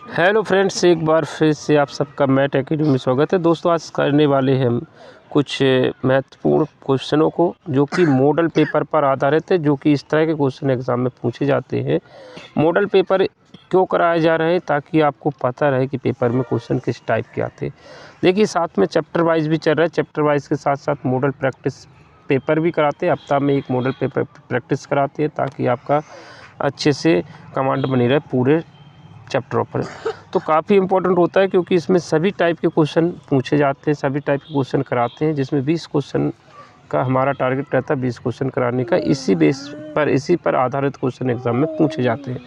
Hello friends, एक बार फिर से आप सबका मैथ एकेडमी में स्वागत है। दोस्तों, आज करने वाले हैं हम कुछ महत्वपूर्ण क्वेश्चनों को जो कि मॉडल पेपर पर आधारित है, जो कि इस तरह के क्वेश्चन एग्ज़ाम में पूछे जाते हैं। मॉडल पेपर क्यों कराए जा रहे हैं, ताकि आपको पता रहे कि पेपर में क्वेश्चन किस टाइप के आते हैं। देखिए, साथ में चैप्टर वाइज भी चल रहा है। चैप्टर वाइज के साथ साथ मॉडल प्रैक्टिस पेपर भी कराते हैं। हफ्ता में एक मॉडल पेपर प्रैक्टिस कराते हैं, ताकि आपका अच्छे से कमांड बनी रहे पूरे चैप्टरों पर। तो काफ़ी इम्पोर्टेंट होता है, क्योंकि इसमें सभी टाइप के क्वेश्चन पूछे जाते हैं, सभी टाइप के क्वेश्चन कराते हैं, जिसमें 20 क्वेश्चन का हमारा टारगेट रहता है, 20 क्वेश्चन कराने का। इसी पर आधारित क्वेश्चन एग्ज़ाम में पूछे जाते हैं।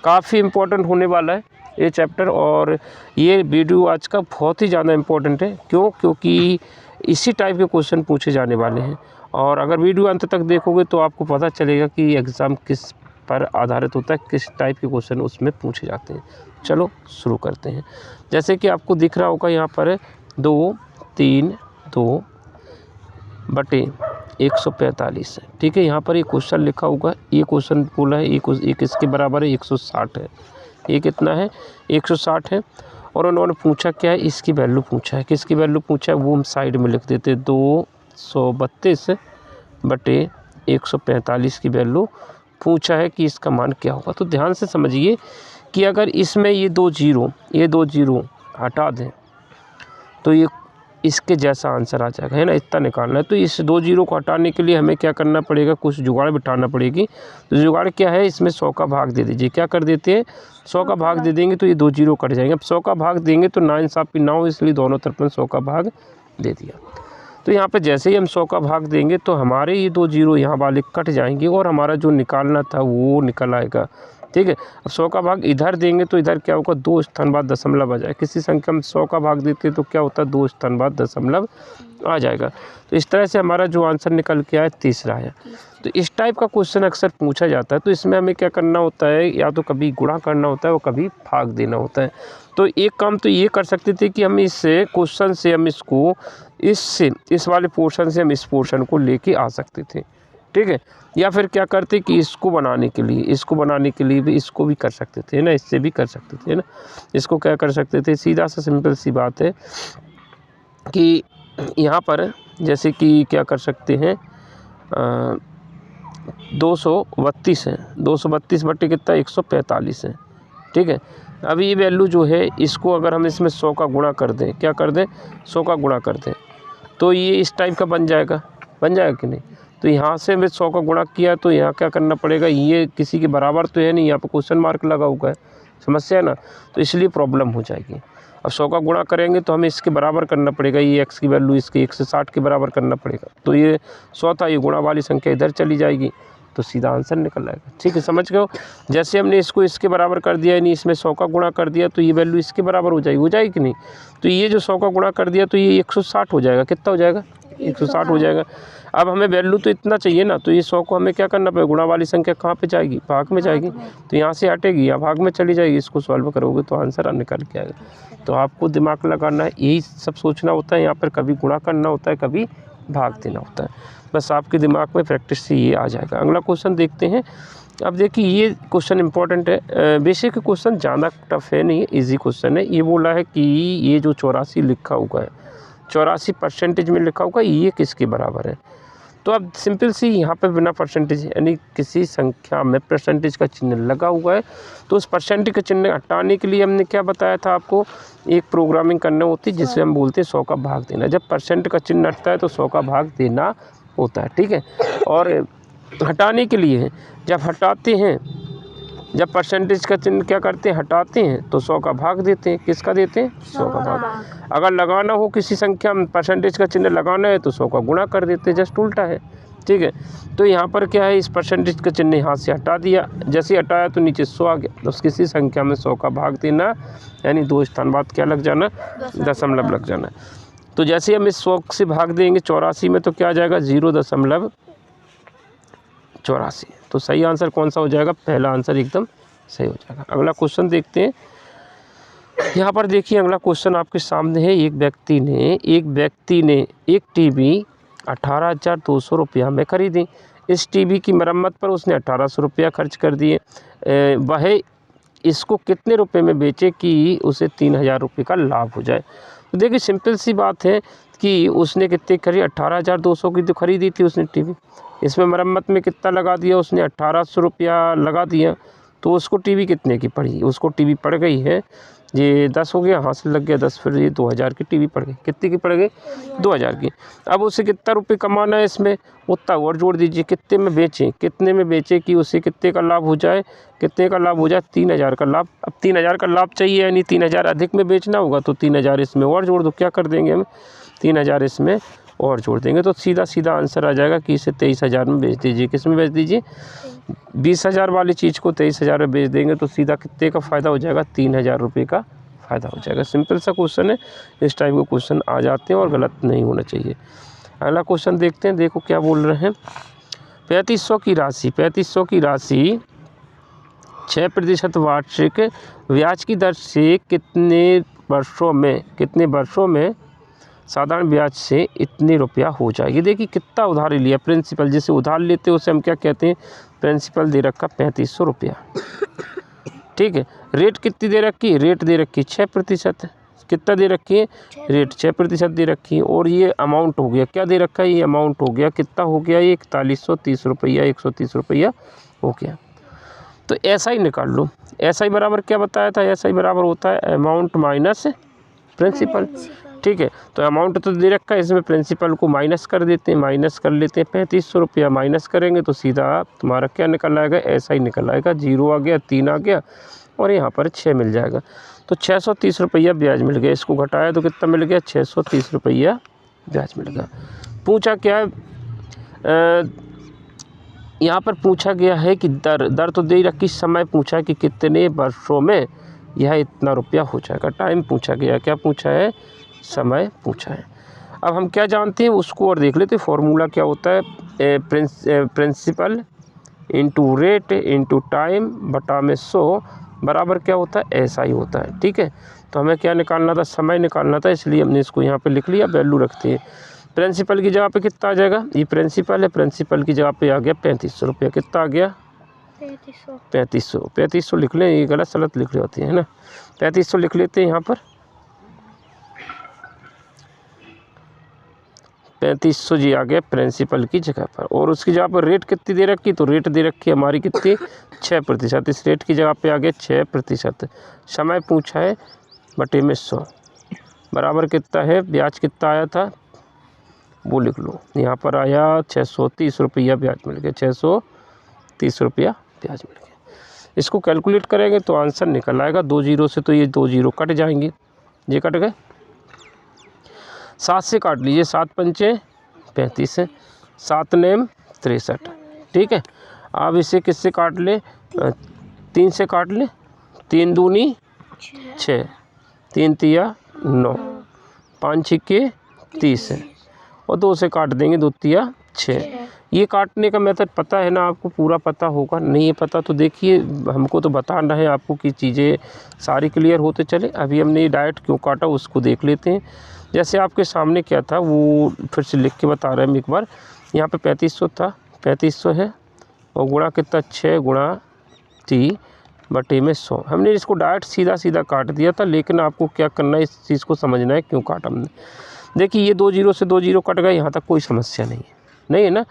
काफ़ी इम्पोर्टेंट होने वाला है ये चैप्टर, और ये वीडियो आज का बहुत ही ज़्यादा इम्पोर्टेंट है। क्योंकि इसी टाइप के क्वेश्चन पूछे जाने वाले हैं, और अगर वीडियो अंत तक देखोगे तो आपको पता चलेगा कि एग्ज़ाम किस पर आधारित होता है, किस टाइप के क्वेश्चन उसमें पूछे जाते हैं। चलो शुरू करते हैं। जैसे कि आपको दिख रहा होगा यहाँ पर 2, 3, 2 बटे 145 है। ठीक है, यहाँ पर ये क्वेश्चन लिखा होगा। ये क्वेश्चन बोला है ये किसके बराबर है, 160 है। ये कितना है, 160 है। और उन्होंने पूछा क्या है, इसकी वैल्यू पूछा है। किसकी वैल्यू पूछा है वो हम साइड में लिख देते। 232 बटे 145 की वैल्यू पूछा है कि इसका मान क्या होगा। तो ध्यान से समझिए कि अगर इसमें ये दो जीरो हटा दें तो ये इसके जैसा आंसर आ जाएगा, है ना। इतना निकालना है। तो इस 2 जीरो को हटाने के लिए हमें क्या करना पड़ेगा, कुछ जुगाड़ बिठाना पड़ेगी। तो जुगाड़ क्या है, इसमें 100 का भाग दे दीजिए। क्या कर देते हैं, 100 का भाग दे देंगे तो ये 2 जीरो कट जाएंगे। अब 100 का भाग देंगे तो 9 सात 9, इसलिए दोनों तरफ में 100 का भाग दे दिया। तो यहाँ पे जैसे ही हम 100 का भाग देंगे तो हमारे ये 2 जीरो यहाँ वाले कट जाएंगे, और हमारा जो निकालना था वो निकल आएगा। ठीक है, अब 100 का भाग इधर देंगे तो इधर क्या होगा, 2 स्थान बाद दशमलव आ जाए। किसी संख्या में 100 का भाग देते हैं तो क्या होता है, 2 स्थान बाद दशमलव आ जाएगा। तो इस तरह से हमारा जो आंसर निकल के आया, तीसरा है। तो इस टाइप का क्वेश्चन अक्सर पूछा जाता है। तो इसमें हमें क्या करना होता है, या तो कभी गुणा करना होता है और कभी भाग देना होता है। तो एक काम तो ये कर सकते थे कि हम इस क्वेश्चन से हम इसको इस वाले पोर्शन से हम इस पोर्शन को लेके आ सकते थे। ठीक है, या फिर क्या करते कि इसको बनाने के लिए भी इसको भी कर सकते थे ना, इससे भी कर सकते थे ना। इसको क्या कर सकते थे, सीधा सा सिंपल सी बात है कि यहाँ पर जैसे कि क्या कर सकते हैं, 232 है। 232 बटे कितना, 145 है। ठीक है, अब ये वैल्यू जो है, इसको अगर हम इसमें 100 का गुणा कर दें, क्या कर दें, 100 का गुणा कर दें, तो ये इस टाइप का बन जाएगा कि नहीं। तो यहाँ से हमें 100 का गुणा किया, तो यहाँ क्या करना पड़ेगा, ये किसी के बराबर तो है नहीं, यहाँ पर क्वेश्चन मार्क लगा हुआ है, समस्या है ना। तो इसलिए प्रॉब्लम हो जाएगी। अब 100 का गुणा करेंगे तो हमें इसके बराबर करना पड़ेगा, ये x की वैल्यू इसके 160 के बराबर करना पड़ेगा। तो ये 100 था, ये गुणा वाली संख्या इधर चली जाएगी, तो सीधा आंसर निकल आएगा। ठीक है, समझ गए हो। जैसे हमने इसको इसके बराबर कर दिया, यानी इसमें 100 का गुणा कर दिया, तो ये वैल्यू इसके बराबर हो जाएगी कि नहीं। तो ये जो 100 का गुणा कर दिया तो ये 160 हो जाएगा। कितना हो जाएगा, 160 हो जाएगा। अब हमें वैल्यू तो इतना चाहिए ना, तो ये 100 को हमें क्या करना पड़ेगा, गुणा वाली संख्या कहाँ पे जाएगी, भाग में जाएगी। तो यहाँ से हटेगी, यहाँ भाग में चली जाएगी। इसको सॉल्व करोगे तो आंसर निकल के आएगा। तो आपको दिमाग लगाना है, यही सब सोचना होता है। यहाँ पर कभी गुणा करना होता है, कभी भाग देना होता है। बस आपके दिमाग में प्रैक्टिस से ये आ जाएगा। अगला क्वेश्चन देखते हैं। अब देखिए, ये क्वेश्चन इंपॉर्टेंट है। बेसिक क्वेश्चन ज़्यादा टफ है नहीं, इजी क्वेश्चन है। ये बोला है कि ये जो 84 लिखा हुआ है, 84% में लिखा होगा, ये किसके बराबर है। तो अब सिंपल सी यहाँ पे बिना परसेंटेज, यानी किसी संख्या में परसेंटेज का चिन्ह लगा हुआ है, तो उस परसेंटेज का चिन्ह हटाने के लिए हमने क्या बताया था आपको, एक प्रोग्रामिंग करना होती है जिसे हम बोलते हैं 100 का भाग देना। जब परसेंट का चिन्ह हटता है तो 100 का भाग देना होता है। ठीक है, और हटाने के लिए जब परसेंटेज का चिन्ह क्या करते हैं, हटाते हैं, तो 100 का भाग देते हैं। किसका देते हैं, 100 का भाग। अगर लगाना हो किसी संख्या में परसेंटेज का चिन्ह लगाना है तो 100 का गुणा कर देते हैं, जस्ट उल्टा है। ठीक है, तो यहाँ पर क्या है, इस परसेंटेज का चिन्ह यहाँ से हटा दिया। जैसे हटाया तो नीचे 100 आ गया। तो किसी संख्या में 100 का भाग देना, यानी 2 स्थान बाद क्या लग जाना, दशमलव लग जाना। तो जैसे हम इस 100 से भाग देंगे 84 में, तो क्या आ जाएगा, 0.84। तो सही आंसर कौन सा हो जाएगा, पहला आंसर एकदम सही हो जाएगा। अगला क्वेश्चन देखते हैं। यहाँ पर देखिए, अगला क्वेश्चन आपके सामने है। एक व्यक्ति ने एक टीवी 18,200 रुपया में खरीदी। इस टीवी की मरम्मत पर उसने 1,800 रुपया खर्च कर दिए। वह इसको कितने रुपए में बेचे कि उसे 3000 रुपये का लाभ हो जाए। तो देखिए सिंपल सी बात है कि उसने कितने खरीदी, 18,200 की तो खरीदी थी उसने टीवी। इसमें मरम्मत में कितना लगा दिया उसने, 1800 रुपया लगा दिया। तो उसको टीवी कितने की पड़ी, उसको टीवी पड़ गई है, ये 10 हो गया, हासिल लग गया 10, फिर ये 2000 की टीवी पड़ गई। कितने की पड़ गई, 2000 की। अब उसे कितना रुपये कमाना है इसमें, उतना और जोड़ दीजिए, कितने में बेचें, कितने में बेचें कि उसे कितने का लाभ हो जाए, कितने का लाभ हो जाए, 3000 का लाभ। अब 3000 का लाभ चाहिए, यानी 3000 अधिक में बेचना होगा, तो 3000 इसमें और जोड़ दो। क्या कर देंगे हम, 3000 इसमें और जोड़ देंगे, तो सीधा सीधा आंसर आ जाएगा कि इसे 23,000 में बेच दीजिए। किस में बेच दीजिए, 20,000 वाली चीज़ को 23,000 में बेच देंगे, तो सीधा कितने का फ़ायदा हो जाएगा, 3000 रुपये का फ़ायदा हो जाएगा। सिंपल सा क्वेश्चन है, इस टाइप के क्वेश्चन आ जाते हैं और गलत नहीं होना चाहिए। अगला क्वेश्चन देखते हैं, देखो क्या बोल रहे हैं। 3500 की राशि 6% वार्षिक ब्याज की दर से कितने वर्षों में साधारण ब्याज से इतने रुपया हो जाएगी। देखिए कितना उधार लिया, प्रिंसिपल जिसे उधार लेते हैं उसे हम क्या कहते हैं, प्रिंसिपल दे रखा 3500 रुपया। ठीक है, रेट कितनी दे रखी है, रेट दे रखी 6%। कितना दे रखी है, रेट 6% दे रखी है। और ये अमाउंट हो गया, क्या दे रखा है, ये अमाउंट हो गया, कितना हो गया, ये 4130 रुपया, 130 रुपया हो गया। तो ऐसा ही निकाल लो, ऐसा ही बराबर क्या बताया था, ऐसा ही बराबर होता है अमाउंट माइनस प्रिंसिपल। ठीक है, तो अमाउंट तो दे रखा है, इसमें प्रिंसिपल को माइनस कर देते हैं, माइनस कर लेते हैं। 3500 रुपया माइनस करेंगे तो सीधा तुम्हारा क्या निकल आएगा, ऐसा ही निकल आएगा, 0 आ गया, 3 आ गया और यहाँ पर 6 मिल जाएगा। तो 630 रुपया ब्याज मिल गया। इसको घटाया तो कितना मिल गया, 630 रुपया ब्याज मिल गया। पूछा क्या है, यहाँ पर पूछा गया है कि दर तो दे रखी, समय पूछा कि कितने वर्षों में यह इतना रुपया हो जाएगा। टाइम पूछा गया, क्या पूछा है, समय पूछा है। अब हम क्या जानते हैं उसको और देख लेते हैं। फॉर्मूला क्या होता है, principal into rate into time बटा में 100 बराबर क्या होता है, ऐसा ही होता है। ठीक है, तो हमें क्या निकालना था, समय निकालना था, इसलिए हमने इसको यहाँ पे लिख लिया, वैल्यू रखते हैं। प्रिंसिपल की जगह पे कितना आ जाएगा, ये प्रिंसिपल है, प्रिंसिपल की जगह पे आ गया 3500 रुपया। कितना आ गया, 3500 लिख लें, ये गलत सलत लिख रहे होते हैं ना, 3500 लिख लेते हैं यहाँ पर। 3500 जी आ गया प्रिंसिपल की जगह पर। और उसकी जगह पर रेट कितनी दे रखी, तो रेट दे रखी हमारी कितनी, 6%। इस रेट की जगह पे आ गया 6%। समय पूछा है बटे में 100 बराबर कितना है, ब्याज कितना आया था वो लिख लो। यहाँ पर आया 630 रुपया ब्याज मिल गया, 630 रुपया ब्याज मिल गया। इसको कैलकुलेट करेंगे तो आंसर निकल आएगा, 2 जीरो से तो ये 2 जीरो कट जाएंगे, ये कट गए। 7 से काट लीजिए, 7 पंचे 35 है, 7 नेम 63। ठीक है, अब इसे किससे काट ले, 3 से काट ले, 3 दूनी 6, 3 तिया 9, 5 छिक्के 30 है, और 2 से काट देंगे, 2 तिया 6। ये काटने का मेथड पता है ना आपको, पूरा पता होगा, नहीं है पता तो देखिए, हमको तो बताना है आपको कि चीज़ें सारी क्लियर होते चले। अभी हमने ये डायरेक्ट क्यों काटा उसको देख लेते हैं। जैसे आपके सामने क्या था वो फिर से लिख के बता रहे हैं एक बार। यहाँ पे 3500 था, 3500 है, और गुणा कितना 6 गुणा 3 बटे में 100। हमने इसको डायरेक्ट सीधा सीधा काट दिया था, लेकिन आपको क्या करना है, इस चीज़ को समझना है क्यों काटा हमने। देखिए ये 2 जीरो से 2 जीरो कट गए, यहाँ तक कोई समस्या नहीं है ना।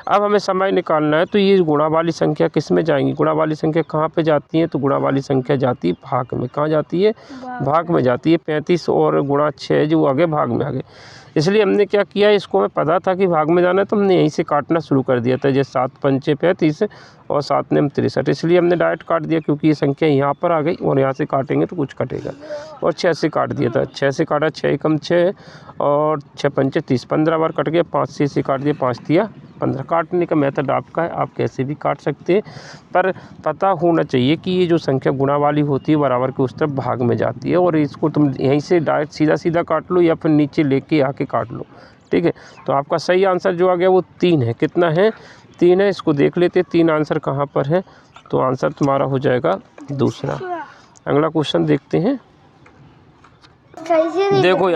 अब हमें समय निकालना है, तो ये गुणा वाली संख्या किस में जाएंगी, गुणा वाली संख्या कहाँ पे जाती है, तो गुणा वाली संख्या जाती है भाग में। कहाँ जाती है, भाग में जाती है। 35 और गुणा 6 जो आगे भाग में आ गए, इसलिए हमने क्या किया, इसको हमें पता था कि भाग में जाना है, तो हमने यहीं से काटना शुरू कर दिया था। जैसे 7 पंचे 35 और 7 नेम 63, इसलिए हमने डायरेक्ट काट दिया, क्योंकि ये संख्या यहाँ पर आ गई और यहाँ से काटेंगे तो कुछ कटेगा। और 6 से काट दिया था, 6 से काटा, 6 एकम 6 और 6 पंचे 30, 15 बार कट गया। 5 से काट दिया, 5 तिया 15। काटने का मेथड आपका है, आप कैसे भी काट सकते हैं, पर पता होना चाहिए कि ये जो संख्या गुणा वाली होती है बराबर के उस तरफ भाग में जाती है। और इसको तुम यहीं से डायरेक्ट सीधा सीधा काट लो या फिर नीचे लेके आके काट लो। ठीक है, तो आपका सही आंसर जो आ गया वो 3 है। कितना है, 3 है। इसको देख लेते 3 आंसर कहाँ पर है, तो आंसर तुम्हारा हो जाएगा दूसरा। अगला क्वेश्चन देखते हैं। देखो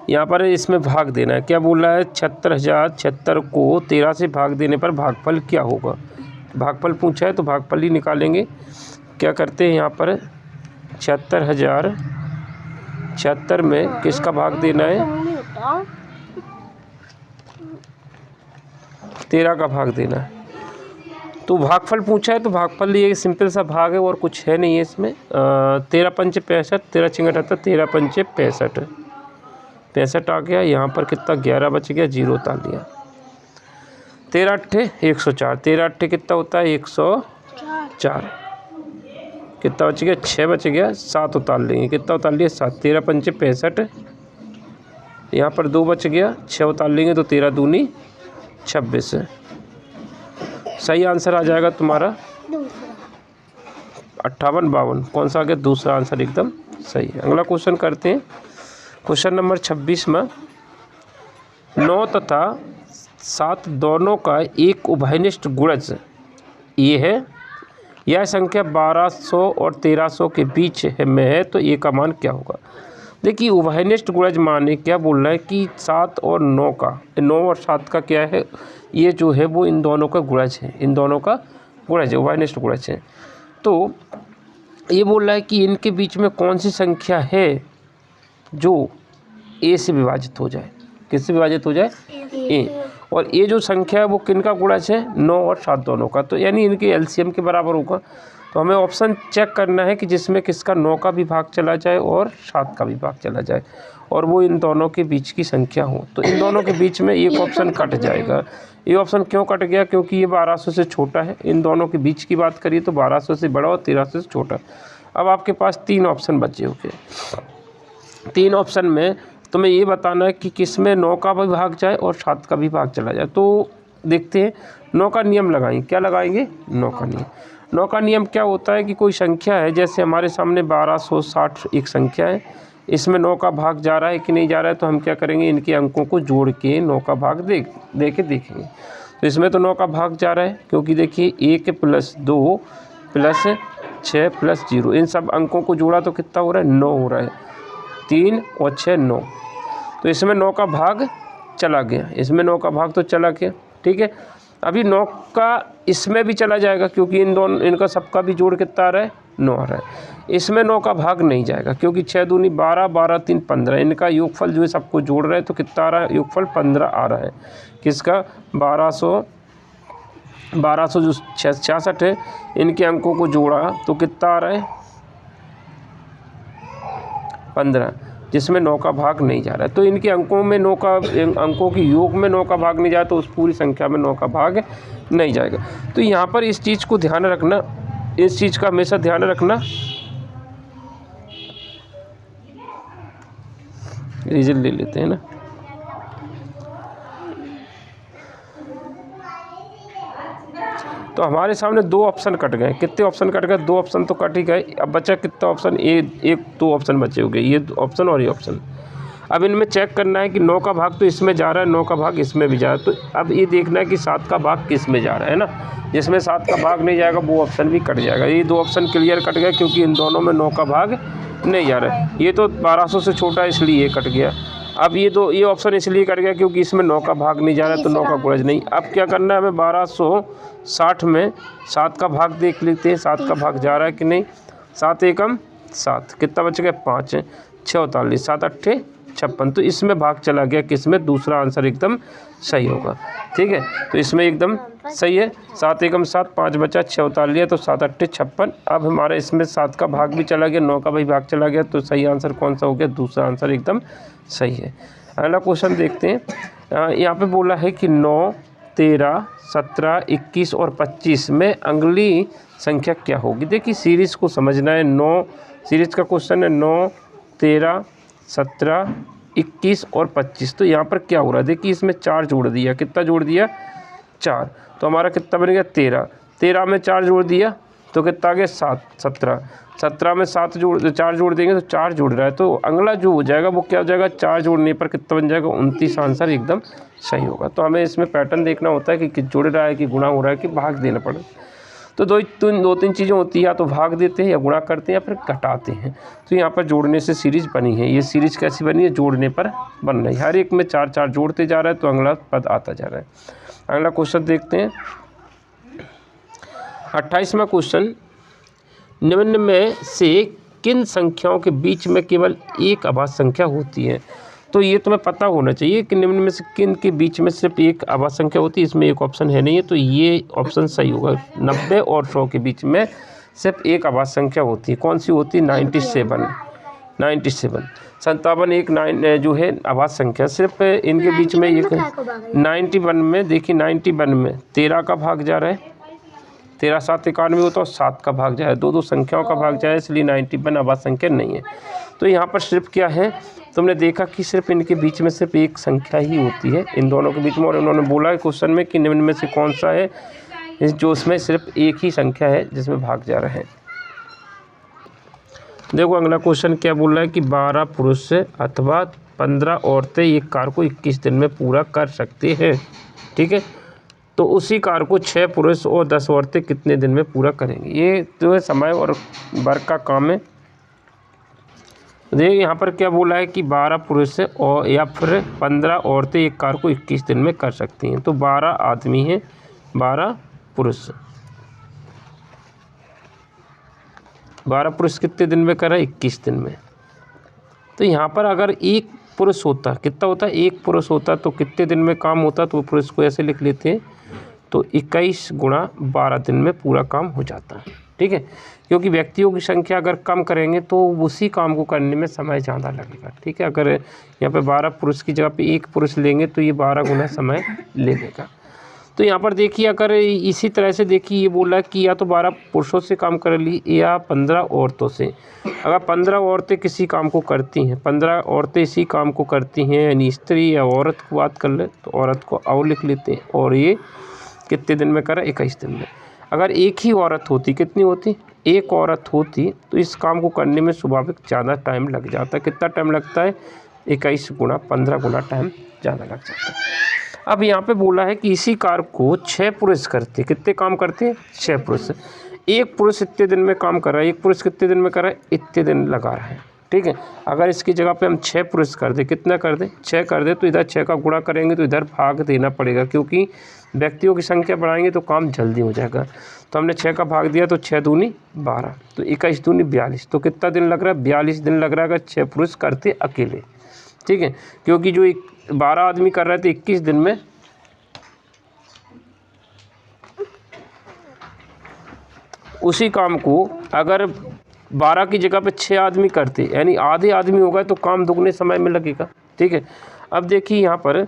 यहाँ पर इसमें भाग देना है। क्या बोल रहा है, 76,076 को 13 से भाग देने पर भागफल क्या होगा। भागफल पूछा है तो भागफल ही निकालेंगे। क्या करते हैं यहाँ पर 76,000, 76 में किसका भाग देना है, 13 का भाग देना है। तो भागफल पूछा है तो भागफल ये सिंपल सा भाग है और कुछ है नहीं है इसमें। 13 पंचे 65, 13 छिंग 78, 13 पंचे 65, 65 आ गया। यहाँ पर कितना 11 बच गया, 0 उतार दिया। 13 अट्ठे 104, 13 अट्ठे कितना होता है 104, कितना बच गया 6 बच गया, 7 उतार लेंगे, कितना उतार लिया 7, 13 पंचे 65, यहाँ पर 2 बच गया, 6 उतार लेंगे तो 13 दूनी 26। सही आंसर आ जाएगा तुम्हारा 58 52। कौन सा आ गया, दूसरा आंसर एकदम सही है। अगला क्वेश्चन करते हैं। क्वेश्चन नंबर 26 में 9 तथा 7 दोनों का एक उभयनिष्ठ गुणज ये है, यह संख्या 1200 और 1300 के बीच में है, तो ये का मान क्या होगा। देखिए उभयनिष्ठ गुणज माने क्या बोल रहा है कि 7 और 9 का, 9 और 7 का क्या है, ये जो है वो इन दोनों का गुणज है, इन दोनों का गुणज है, उभयनिष्ठ गुणज है। तो ये बोल रहा है कि इनके बीच में कौन सी संख्या है जो ए से विभाजित हो जाए, किससे विभाजित हो जाए, ए। और ये जो संख्या है वो किनका गुणज है, 9 और 7 दोनों का, तो यानी इनके एलसीएम के बराबर होगा। तो हमें ऑप्शन चेक करना है कि जिसमें किसका 9 का भी भाग चला जाए और 7 का भी भाग चला जाए और वो इन दोनों के बीच की संख्या हो। तो इन दोनों के बीच में एक ऑप्शन कट जाएगा। ये ऑप्शन क्यों कट गया, क्योंकि ये 1200 से छोटा है। इन दोनों के बीच की बात करिए तो 1200 से बड़ा और 1300 से छोटा। अब आपके पास 3 ऑप्शन बचे होंगे। 3 ऑप्शन में तुम्हें ये बताना है कि किस में 9 का भी भाग जाए और 7 का भी भाग चला जाए। तो देखते हैं, 9 का नियम लगाएंगे। क्या लगाएंगे, 9 का नियम। 9 का नियम क्या होता है कि कोई संख्या है, जैसे हमारे सामने 1260 एक संख्या है, इसमें 9 का भाग जा रहा है कि नहीं जा रहा है, तो हम क्या करेंगे, इनके अंकों को जोड़ के 9 का भाग दे के देखेंगे। तो इसमें तो 9 का भाग जा रहा है, क्योंकि देखिए 1 + 2 + 6 + 0, इन सब अंकों को जोड़ा तो कितना हो रहा है, 9 हो रहा है। 3 और 6 9, तो इसमें 9 का भाग चला गया, इसमें 9 का भाग तो चला गया, ठीक है। अभी 9 का इसमें भी चला जाएगा, क्योंकि इन दोनों, इनका सबका भी जोड़ कितना आ रहा है, 9 आ रहा है। इसमें 9 का भाग नहीं जाएगा, क्योंकि 6 दूनी 12, 12 3 15, इनका योगफल जो है सबको जोड़ रहा है, तो कितना आ रहा है, योगफल 15 आ रहा है। किसका, 1200 जो 66 है, इनके अंकों को जोड़ा तो कितना आ रहा है, 15, जिसमें 9 का भाग नहीं जा रहा है। तो इनके अंकों में 9 का, अंकों की योग में 9 का भाग नहीं जाए तो उस पूरी संख्या में 9 का भाग नहीं जाएगा। तो यहाँ पर इस चीज़ को ध्यान रखना, इस चीज़ का हमेशा ध्यान रखना। रिजल्ट ले लेते हैं ना। तो हमारे सामने 2 ऑप्शन कट गए। कितने ऑप्शन कट गए, 2 ऑप्शन तो कट ही गए। अब बचा कितना ऑप्शन, एक 2 ऑप्शन बचे होंगे, ये ऑप्शन और ये ऑप्शन। अब इनमें चेक करना है कि 9 का भाग तो इसमें जा रहा है, 9 का भाग इसमें भी जा रहा है। तो अब ये देखना है कि 7 का भाग किस में जा रहा है ना। जिसमें 7 का भाग नहीं जाएगा वो ऑप्शन भी कट जाएगा। ये 2 ऑप्शन क्लियर कट गया, क्योंकि इन दोनों में 9 का भाग नहीं जा रहा है। ये तो 1200 से छोटा है इसलिए ये कट गया। अब ये ऑप्शन इसलिए कट गया क्योंकि इसमें 9 का भाग नहीं जा रहा है, तो 9 का गुणज नहीं। अब क्या करना है, हमें 1260 में 7 का भाग देख लेते हैं, 7 का भाग जा रहा है कि नहीं। 7 एकम 7, कितना बच गया, 5 है, 6 48, 7 अट्ठे 56। तो इसमें भाग चला गया किसमें, दूसरा आंसर एकदम सही होगा, ठीक है। तो इसमें एकदम सही है। 7 एकम 7, 5 बचा, 6 उतार लिया तो 7 अट्ठे 56। अब हमारे इसमें 7 का भाग भी चला गया, 9 का भी भाग चला गया, तो सही आंसर कौन सा हो गया, दूसरा आंसर एकदम सही है। अगला क्वेश्चन देखते हैं। यहाँ पे बोला है कि 9, 13, 17, 21 और 25 में अगली संख्या क्या होगी। देखिए सीरीज़ को समझना है। 9 सीरीज़ का क्वेश्चन है, 9, 13, 17, 21 और 25। तो यहाँ पर क्या हो रहा है, देखिए इसमें 4 जोड़ दिया, कितना जोड़ दिया, 4। तो हमारा कितना बन गया, 13। 13 में 4 जोड़ दिया तो कितना आ गया, 7, 17। 17 में 4 जोड़ देंगे तो 4 जुड़ रहा है। तो अगला जो हो जाएगा वो क्या हो जाएगा, 4 जोड़ने पर कितना बन जाएगा, 29 आंसर एकदम सही होगा। तो हमें इसमें पैटर्न देखना होता है कि जुड़ रहा है कि गुणा हो रहा है कि भाग देना पड़ेगा। तो 2-3 चीज़ें होती है, या तो भाग देते हैं या गुणा करते हैं या फिर घटाते हैं। तो यहाँ पर जोड़ने से सीरीज़ बनी है। ये सीरीज़ कैसी बनी है, जोड़ने पर बन रही है। हर एक में 4-4 जोड़ते जा रहा है तो अगला पद आता जा रहा है। अगला क्वेश्चन देखते हैं, 28वां क्वेश्चन। निम्न में से किन संख्याओं के बीच में केवल एक अभाज्य संख्या होती है? तो ये तुम्हें पता होना चाहिए कि निम्न में से किन के बीच में सिर्फ एक अभाज्य संख्या होती है। इसमें एक ऑप्शन है नहीं है, तो ये ऑप्शन सही होगा। 90 और 100 के बीच में सिर्फ एक अभाज्य संख्या होती है। कौन सी होती है? 97। 57 एक 9 जो है अभाज्य संख्या, सिर्फ इनके बीच में एक 91 में। देखिए 91 में 13 का भाग जा रहा है, 13 7 91 होता है, और 7 का भाग जाए, दो संख्याओं का भाग जाए, इसलिए 91 अभाज्य संख्या नहीं है। तो यहाँ पर सिर्फ क्या है, तुमने देखा कि सिर्फ इनके बीच में सिर्फ एक संख्या ही होती है, इन दोनों के बीच में। और उन्होंने बोला है क्वेश्चन में कि निम्न में से कौन सा है जो उसमें सिर्फ एक ही संख्या है जिसमें भाग जा रहा है। देखो अगला क्वेश्चन क्या बोल रहा है कि 12 पुरुष अथवा 15 औरतें एक कार्य को 21 दिन में पूरा कर सकते हैं। ठीक है, तो उसी कार्य को 6 पुरुष और 10 औरतें कितने दिन में पूरा करेंगे? ये जो है समय और वर्क का काम है। देखिए यहाँ पर क्या बोला है कि 12 पुरुष और या फिर 15 औरतें एक कार्य को 21 दिन में कर सकती हैं। तो 12 आदमी हैं, 12 पुरुष। 12 पुरुष कितने दिन में करा? 21 दिन में। तो यहाँ पर अगर एक पुरुष होता, कितना होता है? एक पुरुष होता तो कितने दिन में काम होता? तो पुरुष को ऐसे लिख लेते हैं, तो 21 गुणा 12 दिन में पूरा काम हो जाता है। ठीक है, क्योंकि व्यक्तियों की संख्या अगर कम करेंगे तो उसी काम को करने में समय ज़्यादा लगेगा। ठीक है, अगर यहाँ पे 12 पुरुष की जगह पे एक पुरुष लेंगे तो ये 12 गुना समय लगेगा। तो यहाँ पर देखिए अगर इसी तरह से देखिए, ये बोला कि या तो 12 पुरुषों से काम कर ली या 15 औरतों से। अगर 15 औरतें किसी काम को करती हैं, 15 औरतें इसी काम को करती हैं, यानी स्त्री या औरत को बात कर ले तो औरत को और लिख लेते हैं, और ये कितने दिन में करा? 21 दिन में। अगर एक ही औरत होती, कितनी होती? एक औरत होती, तो इस काम को करने में स्वाभाविक ज़्यादा टाइम लग जाता है। कितना टाइम लगता है? 21 गुणा 15 गुना टाइम ज़्यादा लग जाता है। अब यहाँ पे बोला है कि इसी कार्य को 6 पुरुष करते। कितने काम करते हैं? 6 पुरुष। एक पुरुष इतने दिन में काम कर रहा है, एक पुरुष कितने दिन में कर रहा है? इतने दिन लगा रहा है। ठीक है, अगर इसकी जगह पे हम 6 पुरुष कर दें, कितना कर दें? 6 कर दें, तो इधर 6 का गुणा करेंगे तो इधर भाग देना पड़ेगा, क्योंकि व्यक्तियों की संख्या बढ़ाएंगे तो काम जल्दी हो जाएगा। तो हमने 6 का भाग दिया, तो 6 दूनी 12, तो 21 दूनी 42। तो कितना दिन लग रहा है? 42 दिन लग रहा है अगर 6 पुरुष करते अकेले। ठीक है, क्योंकि जो 12 आदमी कर रहे थे 21 दिन में, उसी काम को अगर 12 की जगह पे 6 आदमी करते, यानी आधे आदमी होगा, तो काम दुगने समय में लगेगा। ठीक है, अब देखिए यहाँ पर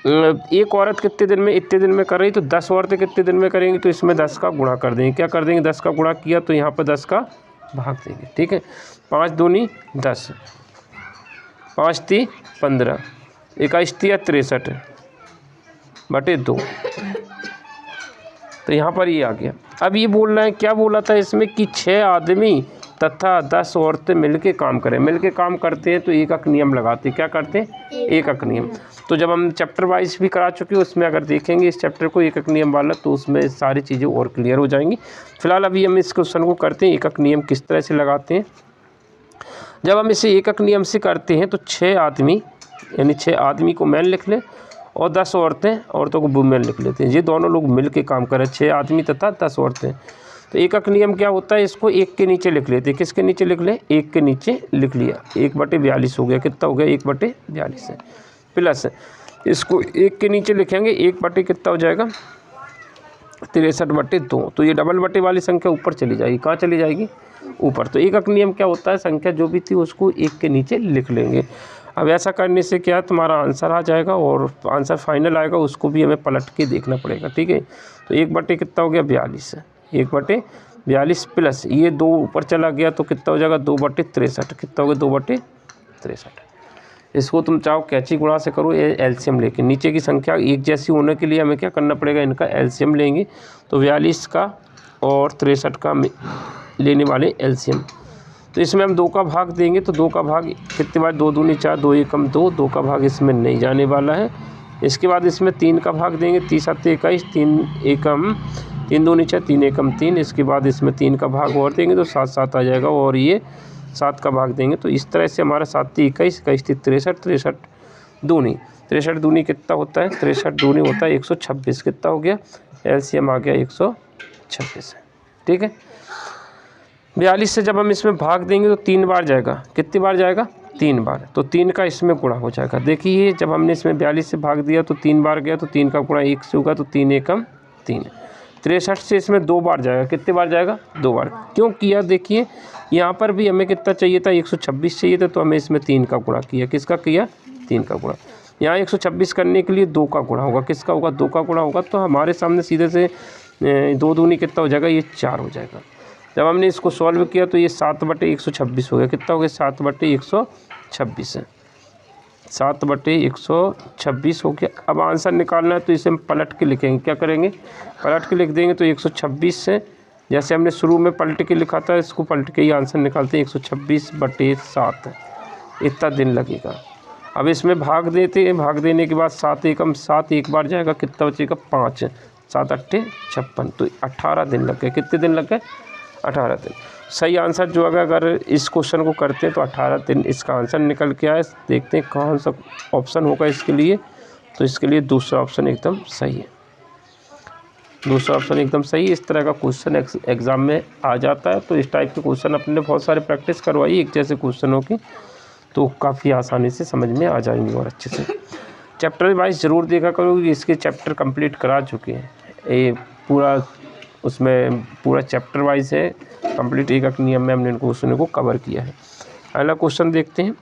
एक औरत कितने दिन में? इतने दिन में कर रही, तो 10 औरतें कितने दिन में करेंगी? तो इसमें 10 का गुणा कर देंगे। क्या कर देंगे? 10 का गुणा किया तो यहाँ पर 10 का भाग देंगे। ठीक है, 5 दूनी 10, 5 ती 15, 21 तिया 63 बटे 2। तो यहाँ पर ये आ गया। अब ये बोल रहे हैं, क्या बोला था इसमें कि 6 आदमी तथा 10 औरतें मिलके काम करें। मिलके काम करते हैं तो एक नियम लगाते हैं। क्या करते हैं? एक नियम। तो जब हम चैप्टर वाइज भी करा चुके हैं, उसमें अगर देखेंगे इस चैप्टर को एक नियम वाला, तो उसमें सारी चीज़ें और क्लियर हो जाएंगी। फिलहाल अभी हम इस क्वेश्चन को करते हैं, एक नियम किस तरह से लगाते हैं। जब हम इसे एक नियम से करते हैं तो 6 आदमी, यानी 6 आदमी को मैन लिख लें और 10 औरतों को वुमेन लिख लेते हैं। ये दोनों लोग मिल के काम करें, 6 आदमी तथा 10 औरतें। तो एक नियम क्या होता है? इसको 1 के नीचे लिख लेते हैं। किसके नीचे लिख लें? 1 के नीचे लिख लिया, 1/42 हो गया। कितना हो गया? 1/42 है। प्लस इसको 1 के नीचे लिखेंगे, 1 बटे कितना हो जाएगा? 63/2। तो ये डबल बटे वाली संख्या ऊपर चली जाएगी। कहाँ चली जाएगी? ऊपर। तो एक नियम क्या होता है? संख्या जो भी थी उसको 1 के नीचे लिख लेंगे। अब ऐसा करने से क्या तुम्हारा आंसर आ जाएगा, और आंसर फाइनल आएगा, उसको भी हमें पलट के देखना पड़ेगा। ठीक है, तो 1 बटे कितना हो गया? 42 है। 1/42 प्लस ये 2 ऊपर चला गया तो कितना हो जाएगा? 2/63। कितना हो गया? 2/63। इसको तुम चाहो कैची गुणा से करो, ये एलसीएम लेके। नीचे की संख्या एक जैसी होने के लिए हमें क्या करना पड़ेगा? इनका एलसीएम लेंगे। तो 42 का और 63 का लेने वाले एलसीएम। तो इसमें हम 2 का भाग देंगे, तो 2 का भाग कितने बार? 2 दूनी 4, 2 एकम 2, 2 का भाग इसमें नहीं जाने वाला है। इसके बाद इसमें 3 का भाग देंगे, 3 7 21, 3 एकम 3 दूनी 6, 3 एकम 3। इसके बाद इसमें 3 का भाग और देंगे तो 7 7 आ जाएगा, और ये 7 का भाग देंगे। तो इस तरह से हमारा 7 × 21, 21 × 63, 63 दूनी 63 दूनी कितना होता है? 63 दूनी होता है 126। कितना हो गया? एलसीएम आ गया 126 है। ठीक है, 42 से जब हम इसमें भाग देंगे तो 3 बार जाएगा। कितनी बार जाएगा? 3 बार। तो 3 का इसमें गुणा हो जाएगा। देखिए जब हमने इसमें 42 से भाग दिया तो 3 बार गया, तो 3 का गुणा 1 से होगा, तो 3 एकम 3। 63 से इसमें 2 बार जाएगा। कितने बार जाएगा? 2 बार। क्यों किया? देखिए यहाँ पर भी हमें कितना चाहिए था? 126 चाहिए था, तो हमें इसमें 3 का गुणा किया। किसका किया? 3 का गुणा। यहाँ 126 करने के लिए 2 का गुणा होगा। किसका होगा? 2 का गुणा होगा। तो हमारे सामने सीधे से 2 दूनी कितना हो जाएगा? ये 4 हो जाएगा। जब हमने इसको सॉल्व किया तो ये 7/126 हो गया। कितना हो गया? 7/126 है। 7/126 हो गया। अब आंसर निकालना है तो इसे हम पलट के लिखेंगे। क्या करेंगे? पलट के लिख देंगे। तो 126 से जैसे हमने शुरू में पलट के लिखा था, इसको पलट के ही आंसर निकालते हैं। 126/7 इतना दिन लगेगा। अब इसमें भाग देते हैं। भाग देने के बाद 7 एकम 7 एक बार जाएगा। कितना बचेगा? 5। 7 8 56, तो 18 दिन लग गए। कितने दिन लग गए? 18 दिन। सही आंसर जो है, अगर इस क्वेश्चन को करते हैं तो 18 दिन इसका आंसर निकल के आए। देखते हैं कौन सा ऑप्शन होगा इसके लिए। तो इसके लिए दूसरा ऑप्शन एकदम सही है। दूसरा ऑप्शन एकदम सही। इस तरह का क्वेश्चन एग्ज़ाम में आ जाता है। तो इस टाइप के क्वेश्चन अपने बहुत सारे प्रैक्टिस करवाइए एक जैसे क्वेश्चनों की, तो काफ़ी आसानी से समझ में आ जाएंगे और अच्छे से। चैप्टर वाइज ज़रूर देखा करो कि इसके चैप्टर कंप्लीट करा चुके हैं। ये पूरा उसमें पूरा चैप्टर वाइज है कंप्लीट। एक नियम में हमने इन क्वेश्चनों को कवर किया है। अगला क्वेश्चन देखते हैं।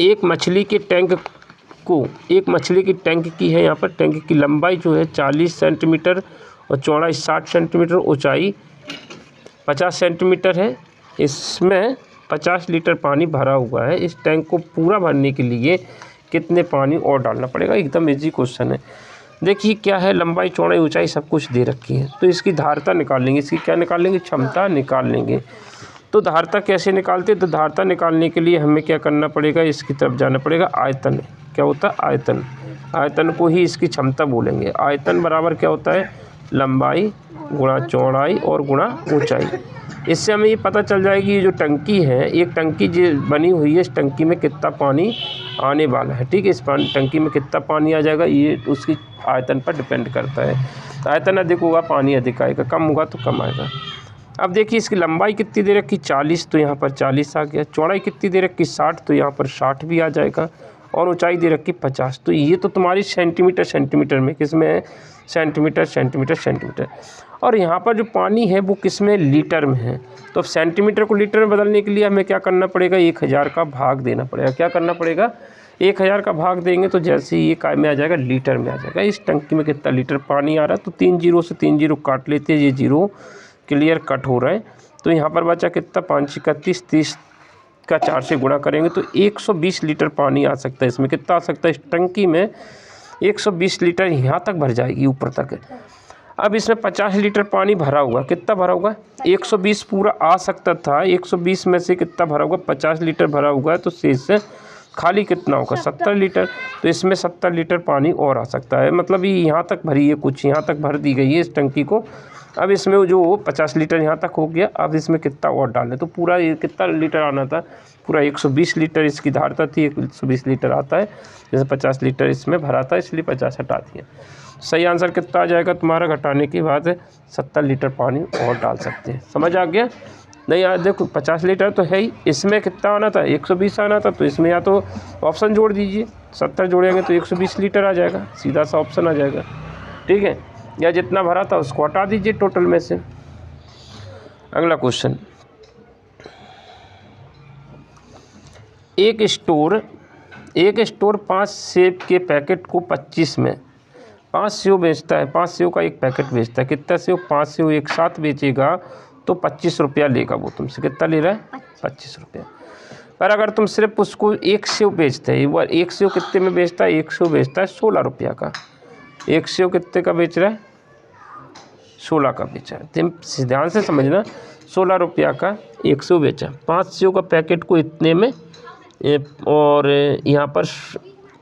एक मछली के टैंक की है, यहाँ पर टैंक की लंबाई जो है 40 सेंटीमीटर और चौड़ाई 60 सेंटीमीटर, ऊंचाई 50 सेंटीमीटर है। इसमें 50 लीटर पानी भरा हुआ है। इस टैंक को पूरा भरने के लिए कितने पानी और डालना पड़ेगा? एकदम इजी क्वेश्चन है। देखिए क्या है, लंबाई चौड़ाई ऊंचाई सब कुछ दे रखी है। तो इसकी धारता निकाल लेंगे। इसकी क्या निकाल लेंगे? क्षमता निकाल लेंगे। तो धारता कैसे निकालते हैं? तो धारता निकालने के लिए हमें क्या करना पड़ेगा? इसकी तरफ जाना पड़ेगा। आयतन क्या होता है? आयतन। आयतन को ही इसकी क्षमता बोलेंगे। आयतन बराबर क्या होता है? लंबाई गुणा चौड़ाई और गुणा ऊंचाई। इससे हमें ये पता चल जाएगी ये जो टंकी है, एक टंकी जो बनी हुई है, इस टंकी में कितना पानी आने वाला है। ठीक है, इस टंकी में कितना पानी आ जाएगा ये उसकी आयतन पर डिपेंड करता है। तो आयतन अधिक होगा पानी अधिक आएगा, कम होगा तो कम आएगा। अब देखिए इसकी लंबाई कितनी दे रखी? 40, तो यहाँ पर 40 आ गया। चौड़ाई कितनी दे रखी? 60, तो यहाँ पर 60 भी आ जाएगा। और ऊंचाई दे रखी 50। तो ये तो तुम्हारी सेंटीमीटर में, किस में है? सेंटीमीटर। और यहाँ पर जो पानी है वो किस में? लीटर में है। तो अब सेंटीमीटर को लीटर में बदलने के लिए हमें क्या करना पड़ेगा? 1000 का भाग देना पड़ेगा। क्या करना पड़ेगा? 1000 का भाग देंगे तो जैसे ये काय में आ जाएगा? लीटर में आ जाएगा। इस टंकी में कितना लीटर पानी आ रहा है? तो 3 जीरो से 3 जीरो काट लेते हैं। ये जीरो क्लियर कट हो रहा है। तो यहाँ पर बचा कितना? 5 31 30 का 4 से गुणा करेंगे तो 120 लीटर पानी आ सकता है। इसमें कितना आ सकता है? इस टंकी में 120 लीटर यहाँ तक भर जाएगी, ऊपर तक। अब इसमें 50 लीटर पानी भरा हुआ। कितना भरा हुआ? 120 पूरा आ सकता था। 120 में से कितना भरा होगा? 50 लीटर भरा हुआ है। तो शेष खाली कितना होगा? 70 लीटर। तो इसमें 70 लीटर पानी और आ सकता है। मतलब ये यहाँ तक भरी है, कुछ यहाँ तक भर दी गई है इस टंकी को। अब इसमें जो 50 लीटर यहाँ तक हो गया। अब इसमें कितना और डालना है? तो पूरा ये कितना लीटर आना था? पूरा 120 लीटर इसकी धारता थी। 120 लीटर आता है। जैसे 50 लीटर इसमें भरा था, इसलिए 50 हटा दिया। सही आंसर कितना आ जाएगा तुम्हारा? घटाने के बाद 70 लीटर पानी और डाल सकते हैं। समझ आ गया? नहीं यार देखो 50 लीटर तो है ही, इसमें कितना आना था? 120 आना था। तो इसमें या तो ऑप्शन जोड़ दीजिए, 70 जोड़ेंगे तो 120 लीटर आ जाएगा। सीधा सा ऑप्शन आ जाएगा। ठीक है, या जितना भरा था उसको हटा दीजिए टोटल में से। अगला क्वेश्चन, एक स्टोर 5 सेब के पैकेट को 25 में 5 सेव बेचता है। 5 सेव का एक पैकेट बेचता है। कितना सेव? 5 सेव एक साथ बेचेगा तो 25 रुपया लेगा वो तुमसे। कितना ले रहा है? 25 रुपया। पर अगर तुम सिर्फ उसको एक सेव बेचते हैं, वो एक सेव कितने में बेचता है? एक सेव बेचता है 16 रुपया का। एक सेव कितने का बेच रहा है? 16 का बेचा है। तुम ध्यान से समझना, 16 रुपया का एक सेव बेचा। 5 सेव का पैकेट को इतने में, और यहाँ पर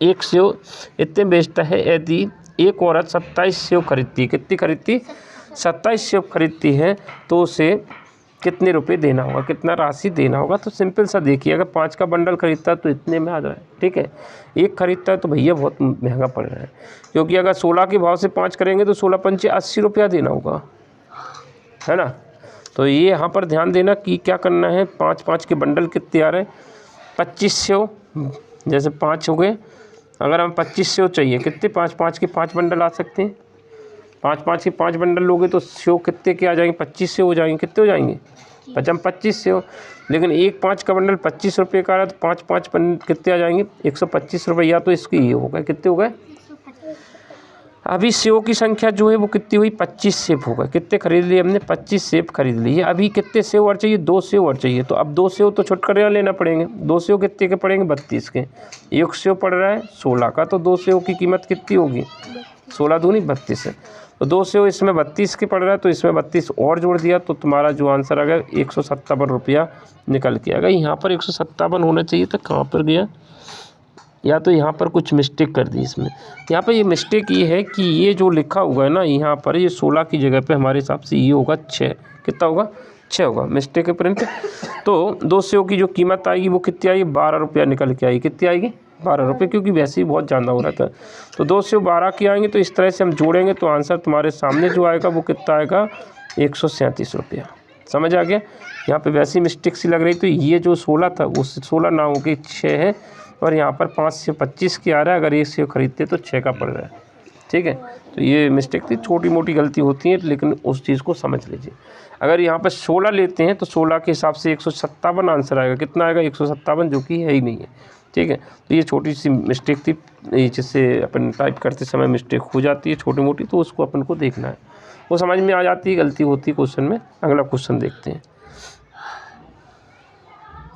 एक सेव इतने बेचता है। यदि एक औरत 27 सेव खरीदती है, कितनी खरीदती? 27 सेव खरीदती है, तो उसे कितने रुपए देना होगा? कितना राशि देना होगा? तो सिंपल सा देखिए, अगर 5 का बंडल खरीदता है तो इतने में आ रहा है। ठीक है, एक खरीदता है तो भैया बहुत महंगा पड़ रहा है, क्योंकि अगर 16 के भाव से 5 करेंगे तो 16 पंचे 80 रुपया देना होगा। है ना। तो ये यहाँ पर ध्यान देना कि क्या करना है, 5-5 के बंडल कितने आ रहे हैं, 25 सेव, जैसे 5 हो गए, अगर हम 25 सेव चाहिए, कितने 5-5 के 5 बंडल आ सकते हैं, 5-5 के 5 बंडल लोगे तो सेव कितने के आ जाएंगे, 25 सेव हो जाएंगे, कितने हो जाएंगे 25 सेव। लेकिन एक 5 का बंडल 25 रुपये का आ रहा है तो 5-5 कितने आ जाएंगे, 125 रुपये। या तो इसके ये हो गए, कितने हो गए, अभी सेव की संख्या जो है वो कितनी हुई, 25 सेब हो गए। कितने खरीद लिए हमने, 25 सेब खरीद लिए। अभी कितने सेव और चाहिए, 2 सेव और चाहिए। तो अब 2 सेव तो छुटकर लेना पड़ेंगे। 2 सेव कितने के पड़ेंगे, 32 के। एक सेव पड़ रहा है 16 का, तो 2 सेव की कीमत कितनी होगी, 16 दूनी 32 है। तो 2 सेव इसमें 32 के पड़ रहा है, तो इसमें 32 और जोड़ दिया, तो तुम्हारा जो आंसर आ गया 157 रुपया निकल के आ गया। यहाँ पर 157 होना चाहिए था, कहाँ पर गया, या तो यहाँ पर कुछ मिस्टेक कर दी इसमें। यहाँ पर ये मिस्टेक ये है कि ये जो लिखा हुआ है ना यहाँ पर, ये 16 की जगह पे हमारे हिसाब से ये होगा 6। कितना होगा, 6 होगा, मिस्टेक है प्रिंट। तो 2 सेव की जो कीमत आएगी वो कितनी आएगी, 12 रुपया निकल के आएगी। कितनी आएगी, 12 रुपये, क्योंकि वैसे ही बहुत ज़्यादा हो रहा था। तो 2 सेव 12 की आएंगे, तो इस तरह से हम जोड़ेंगे तो आंसर तुम्हारे सामने जो आएगा वो कितना आएगा, 137 रुपया। समझ आ गया। यहाँ पे वैसी मिस्टेक सी लग रही, तो ये जो 16 था वो 16 ना हो के 6 है, और यहाँ पर 5 से 25 की आ रहा है। अगर एक सेव खरीदते तो 6 का पड़ रहा है, ठीक है। तो ये मिस्टेक थी, छोटी मोटी गलती होती है, लेकिन उस चीज़ को समझ लीजिए। अगर यहाँ पर 16 लेते हैं तो 16 के हिसाब से 157 आंसर आएगा। कितना आएगा, 157, जो कि है ही नहीं है, ठीक है। तो ये छोटी सी मिस्टेक थी, जिससे अपन टाइप करते समय मिस्टेक हो जाती है छोटी मोटी, तो उसको अपन को देखना है, वो समझ में आ जाती है, गलती होती है क्वेश्चन में। अगला क्वेश्चन देखते हैं।